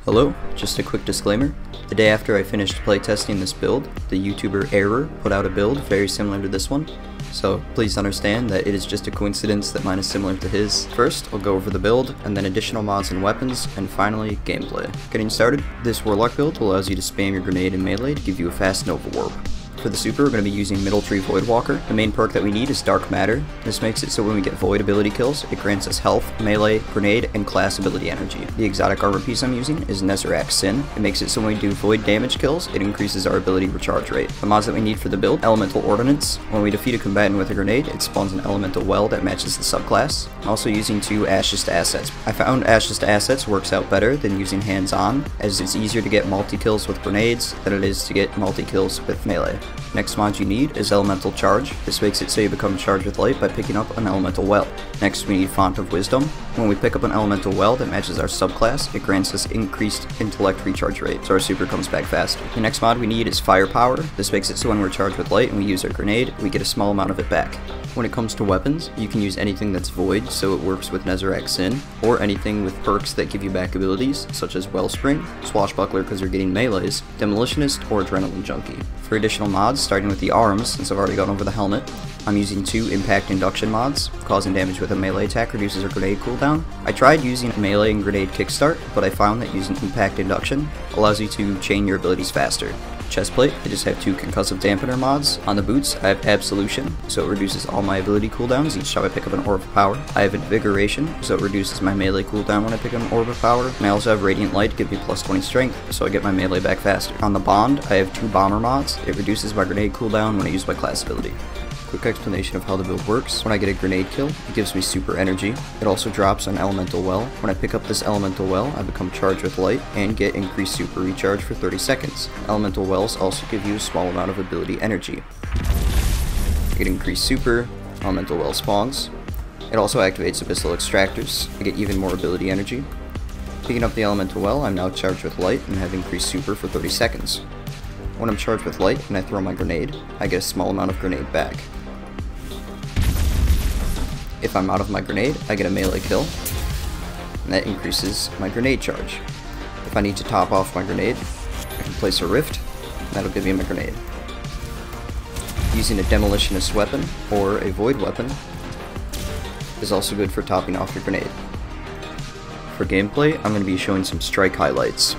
Hello, just a quick disclaimer. The day after I finished playtesting this build, the YouTuber Ehroar put out a build very similar to this one, so please understand that it is just a coincidence that mine is similar to his. First, I'll go over the build, and then additional mods and weapons, and finally, gameplay. Getting started, this Warlock build allows you to spam your grenade and melee to give you a fast Novawarp. For the super, we're going to be using Middle Tree Voidwalker. The main perk that we need is Dark Matter. This makes it so when we get Void ability kills, it grants us health, melee, grenade, and class ability energy. The exotic armor piece I'm using is Novawarp Sin. It makes it so when we do Void damage kills, it increases our ability recharge rate. The mods that we need for the build: Elemental Ordnance. When we defeat a combatant with a grenade, it spawns an Elemental Well that matches the subclass. I'm also using two Ashes to Assets. I found Ashes to Assets works out better than using hands-on, as it's easier to get multi-kills with grenades than it is to get multi-kills with melee. Next mod you need is Elemental Charge. This makes it so you become charged with light by picking up an Elemental Well. Next we need Font of Wisdom. When we pick up an Elemental Well that matches our subclass, it grants us increased intellect recharge rate, so our super comes back faster. The next mod we need is Firepower. This makes it so when we're charged with light and we use our grenade, we get a small amount of it back. When it comes to weapons, you can use anything that's void, so it works with Novawarp Sin, or anything with perks that give you back abilities, such as Wellspring, Swashbuckler because you're getting melees, Demolitionist, or Adrenaline Junkie. For additional mods, starting with the arms, since I've already gone over the helmet, I'm using two Impact Induction mods. Causing damage with a melee attack reduces our grenade cooldown. I tried using melee and grenade kickstart, but I found that using Impact Induction allows you to chain your abilities faster. Chestplate, I just have two Concussive Dampener mods. On the boots, I have Absolution, so it reduces all my ability cooldowns each time I pick up an Orb of Power. I have Invigoration, so it reduces my melee cooldown when I pick up an Orb of Power. And I also have Radiant Light to give me plus 20 strength, so I get my melee back faster. On the Bond, I have two Bomber mods. It reduces my grenade cooldown when I use my class ability. Quick explanation of how the build works. When I get a grenade kill, it gives me super energy. It also drops an Elemental Well. When I pick up this Elemental Well, I become charged with light and get increased super recharge for 30 seconds. Elemental Wells also give you a small amount of ability energy. I get increased super, Elemental Well spawns. It also activates Abyssal Extractors. I get even more ability energy. Picking up the Elemental Well, I'm now charged with light and have increased super for 30 seconds. When I'm charged with light and I throw my grenade, I get a small amount of grenade back. If I'm out of my grenade, I get a melee kill, and that increases my grenade charge. If I need to top off my grenade, I can place a rift, and that'll give me my grenade. Using a Demolitionist weapon, or a Void weapon, is also good for topping off your grenade. For gameplay, I'm going to be showing some strike highlights.